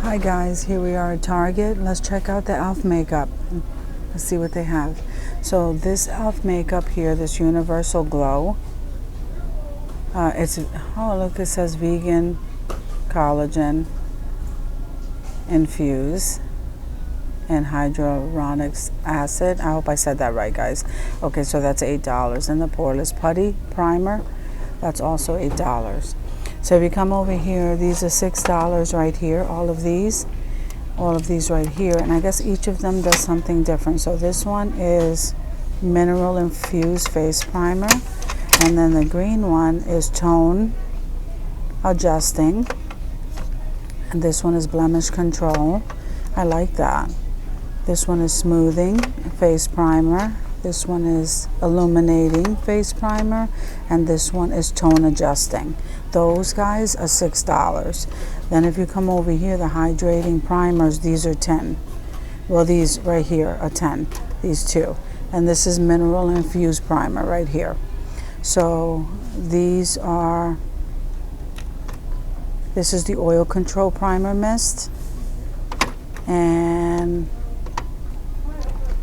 Hi guys, here we are at Target. Let's check out the e.l.f. makeup. Let's see what they have. So this e.l.f. makeup here, this Universal Glow, oh look, it says vegan collagen infused and hyaluronic acid. I hope I said that right, guys. Okay, so that's $8. And the Poreless Putty Primer, that's also $8. So if you come over here, these are $6 right here, all of these right here, and I guess each of them does something different. So this one is Mineral Infused Face Primer, and then the green one is Tone Adjusting, and this one is Blemish Control. I like that. This one is Smoothing Face Primer. This one is Illuminating Face Primer, and this one is Tone Adjusting. Those guys are $6. Then if you come over here, the Hydrating Primers, these are 10. Well, these right here are 10, these two. And this is Mineral Infused Primer right here. So these are, this is the Oil Control Primer Mist. And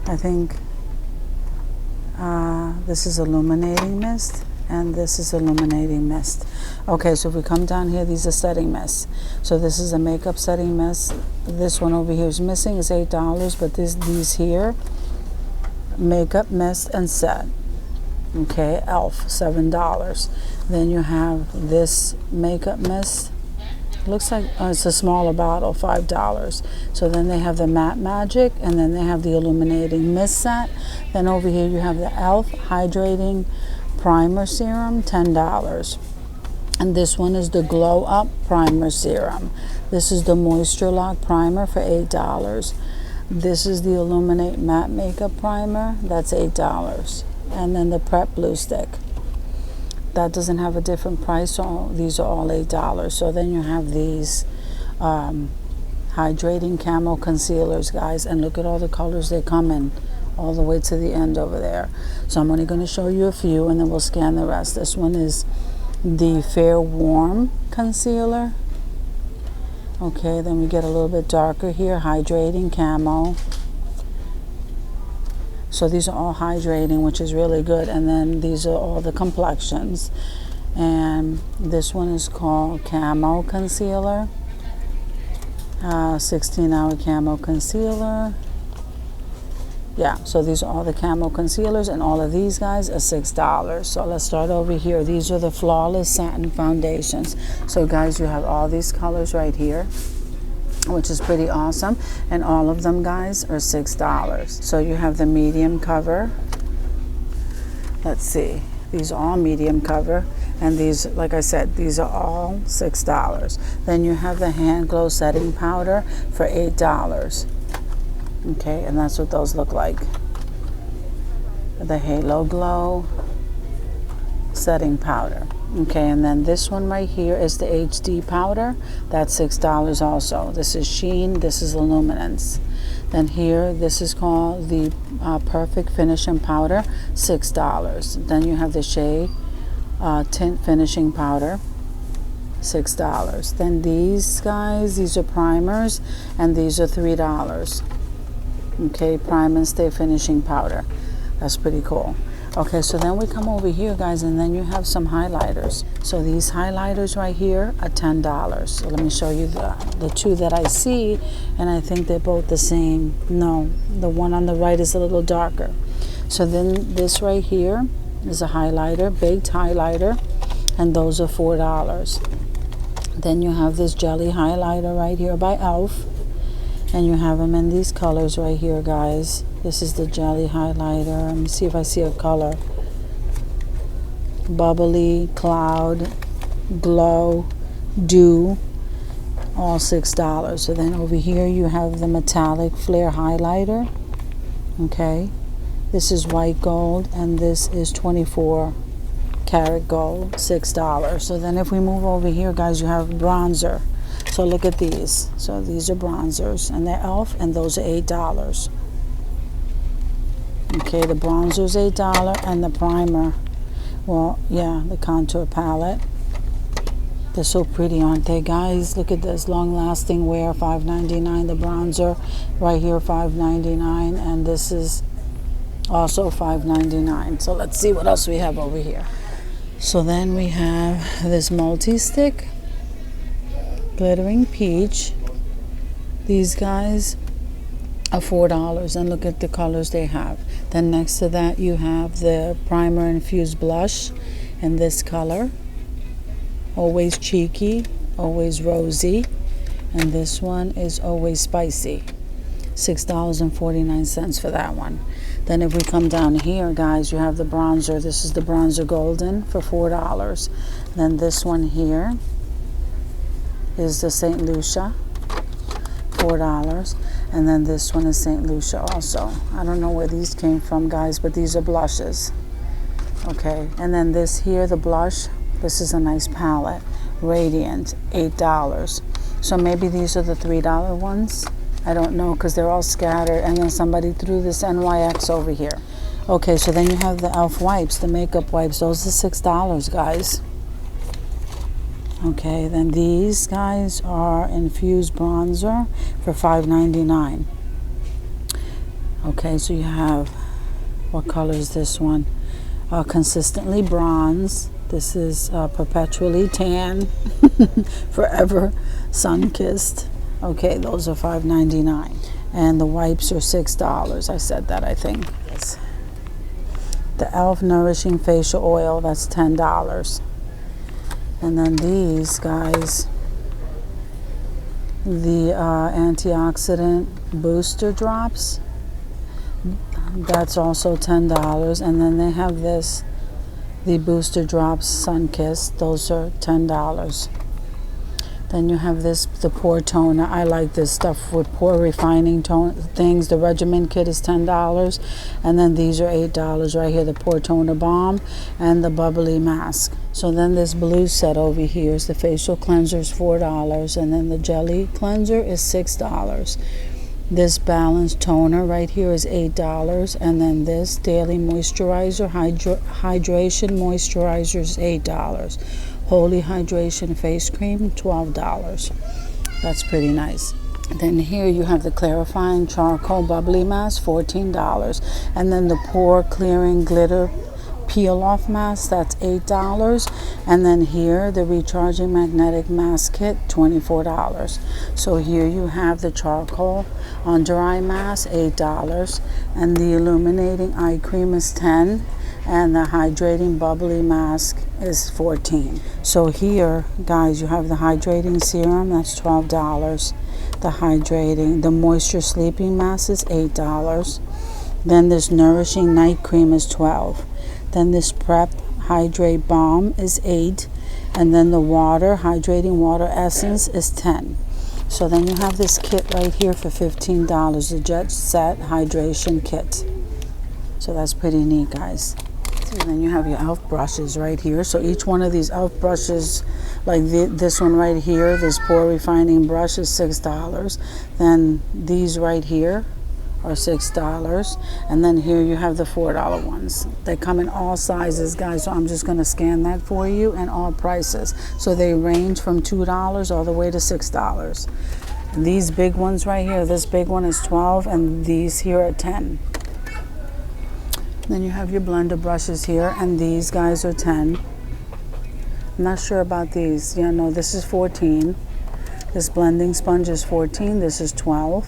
I think this is Illuminating Mist, and this is Illuminating Mist. Okay, so if we come down here, these are setting mists. So this is a makeup setting mist. This one over here is missing, is $8, but these here, makeup mist and set. Okay, e.l.f. $7. Then you have this makeup mist. Looks like it's a smaller bottle, $5. So then they have the Matte Magic, and then they have the Illuminating Mist set. Then over here you have the e.l.f. Hydrating Primer Serum, $10. And this one is the Glow Up Primer Serum. This is the Moisture Lock Primer for $8. This is the Illuminate Matte Makeup Primer, that's $8. And then the Prep Blue Stick. That doesn't have a different price, so these are all $8. So then you have these Hydrating Camo Concealers, guys, and look at all the colors they come in, all the way to the end over there. So I'm only going to show you a few, and then we'll scan the rest. This one is the Fair Warm Concealer. Okay, then we get a little bit darker here, Hydrating Camo. So these are all hydrating, which is really good. And then these are all the complexions. And this one is called Camo Concealer. 16-hour Camo Concealer. Yeah, so these are all the Camo Concealers, and all of these guys are $6. So let's start over here. These are the Flawless Satin Foundations. So guys, you have all these colors right here, which is pretty awesome, and all of them, guys, are $6. So you have the medium cover. Let's see, these are all medium cover, and these, like I said, these are all $6. Then you have the Hand Glow Setting Powder for $8. Okay, and that's what those look like. The Halo Glow Setting Powder. Okay, and then this one right here is the HD powder. That's $6 also. This is Sheen, this is Illuminance. Then here, this is called the Perfect Finishing Powder, $6. Then you have the Shea Tint Finishing Powder, $6. Then these guys, these are primers, and these are $3. Okay, Prime and Stay Finishing Powder. That's pretty cool. Okay, so then we come over here, guys, and then you have some highlighters. So these highlighters right here are $10. So let me show you the two that I see, and I think they're both the same. No, the one on the right is a little darker. So then this right here is a highlighter, baked highlighter, and those are $4. Then you have this jelly highlighter right here by e.l.f. And you have them in these colors right here, guys. This is the jelly highlighter. Let me see if I see a color. Bubbly, Cloud, Glow, Dew, all $6. So then over here you have the metallic flare highlighter. Okay, this is white gold, and this is 24 karat gold, $6. So then if we move over here, guys, you have bronzer. So look at these. So these are bronzers, and they're e.l.f., and those are $8. Okay, the bronzer's $8, and the primer, well, yeah, the contour palette They're so pretty, aren't they, guys? Look at this. Long-lasting wear, $5.99. The bronzer right here, $5.99. And this is also $5.99. So let's see what else we have over here. So then we have this multi-stick, glittering peach. These guys are $4, and look at the colors they have. Then next to that you have the primer infused blush in this color. Always cheeky, always rosy. And this one is always spicy. $6.49 for that one. Then if we come down here, guys, you have the bronzer. This is the bronzer golden for $4. Then this one here is the St. Lucia, $4. And then this one is St. Lucia also. I don't know where these came from, guys, but these are blushes. Okay, and then this here, the blush, this is a nice palette. Radiant, $8. So maybe these are the $3 ones. I don't know, because they're all scattered, and then somebody threw this NYX over here. Okay, so then you have the e.l.f. wipes, the makeup wipes. Those are $6, guys. Okay, then these guys are infused bronzer for $5.99. Okay, so you have, what color is this one? Consistently bronze. This is perpetually tan, forever sun-kissed. Okay, those are $5.99. And the wipes are $6. I said that, I think. Yes. The e.l.f. Nourishing Facial Oil, that's $10. And then these guys, the antioxidant booster drops, that's also $10. And then they have this, the booster drops sun-kissed, those are $10. Then you have this, the pore toner. I like this stuff with pore refining things. The regimen kit is $10. And then these are $8 right here, the pore toner balm and the bubbly mask. So then this blue set over here is the facial cleanser is $4. And then the jelly cleanser is $6. This balanced toner right here is $8. And then this daily moisturizer, hydration moisturizer is $8. Holy Hydration Face Cream, $12. That's pretty nice. Then here you have the Clarifying Charcoal Bubbly Mask, $14. And then the Pore Clearing Glitter Peel Off Mask, that's $8. And then here, the Recharging Magnetic Mask Kit, $24. So here you have the Charcoal Under Eye Mask, $8. And the Illuminating Eye Cream is $10. And the Hydrating Bubbly Mask is $14. So here, guys, you have the Hydrating Serum, that's $12. The Moisture Sleeping Mask is $8. Then this Nourishing Night Cream is $12. Then this Prep Hydrate Balm is $8. And then the Hydrating Water Essence is $10. So then you have this kit right here for $15, the Jet Set Hydration Kit. So that's pretty neat, guys. And then you have your e.l.f. brushes right here. So each one of these e.l.f. brushes, like this one right here, this pore refining brush is $6. Then these right here are $6. And then here you have the $4 ones. They come in all sizes, guys. So I'm just going to scan that for you, and all prices. So they range from $2 all the way to $6. And these big ones right here, this big one is $12, and these here are $10. Then you have your blender brushes here, and these guys are $10. I'm not sure about these. Yeah, no, this is $14. This blending sponge is $14. This is $12.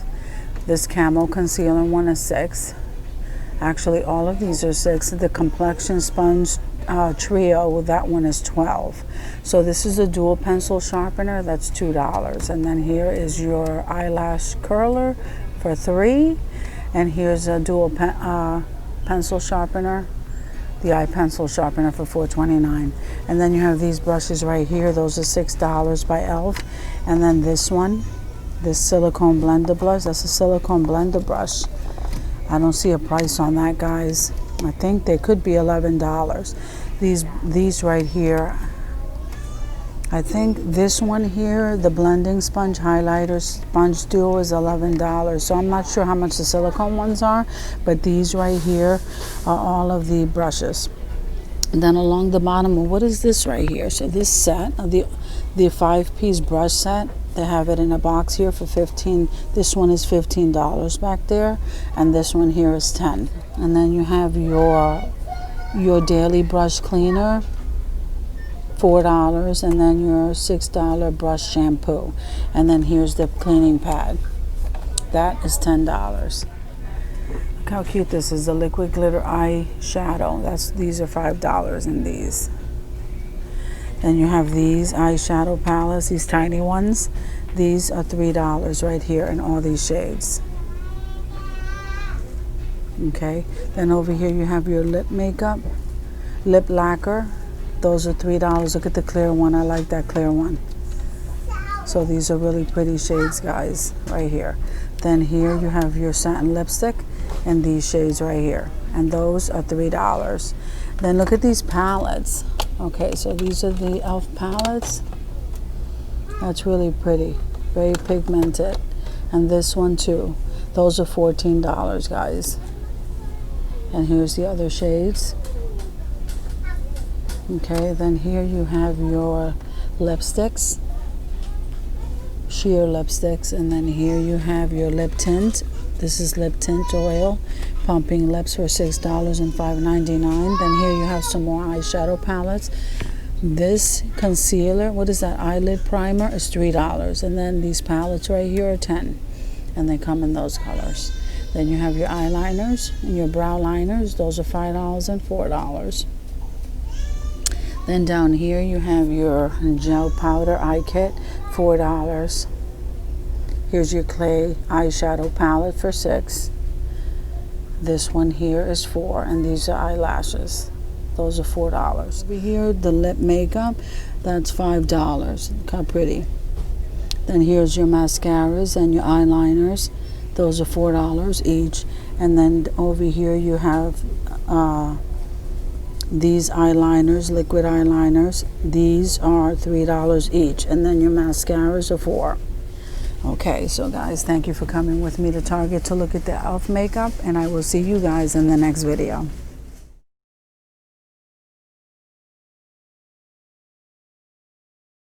This camo concealer one is $6. Actually, all of these are $6. The complexion sponge trio, that one is $12. So this is a dual pencil sharpener, that's $2. And then here is your eyelash curler for $3. And here's a dual pencil sharpener, the eye pencil sharpener for $4.29. And then you have these brushes right here. Those are $6 by e.l.f. And then this one, this silicone blender brush, that's a silicone blender brush. I don't see a price on that, guys. I think they could be $11. These right here, I think this one here, the blending sponge highlighter sponge duo, is $11. So I'm not sure how much the silicone ones are, but these right here are all of the brushes. And then along the bottom, what is this right here? So this set, The 5-piece brush set, they have it in a box here for $15. This one is $15 back there, and this one here is $10. And then you have your daily brush cleaner, $4, and then your $6 brush shampoo. And then here's the cleaning pad. That is $10. Look how cute this is, the liquid glitter eyeshadow. These are $5 in these. Then you have these eyeshadow palettes, these tiny ones. These are $3 right here in all these shades. Okay, then over here you have your lip makeup, lip lacquer. Those are $3. Look at the clear one. I like that clear one. So these are really pretty shades, guys, right here. Then here you have your satin lipstick in these shades right here. And those are $3. Then look at these palettes. Okay, so these are the e.l.f. palettes. That's really pretty. Very pigmented. And this one too. Those are $14, guys. And here's the other shades. Okay, then here you have your lipsticks, sheer lipsticks, and then here you have your lip tint. This is lip tint oil, pumping lips for $6 and $5.99. Then here you have some more eyeshadow palettes. This concealer, what is that, eyelid primer, is $3. And then these palettes right here are $10, and they come in those colors. Then you have your eyeliners and your brow liners. Those are $5 and $4. Then down here you have your gel powder eye kit, $4. Here's your clay eyeshadow palette for $6. This one here is $4, and these are eyelashes. Those are $4. Over here, the lip makeup, that's $5. Look how pretty. Then here's your mascaras and your eyeliners. Those are $4 each. And then over here you have these eyeliners, liquid eyeliners. These are $3 each. And then your mascaras are $4. Okay, so guys, thank you for coming with me to Target to look at the e.l.f. makeup, and I will see you guys in the next video.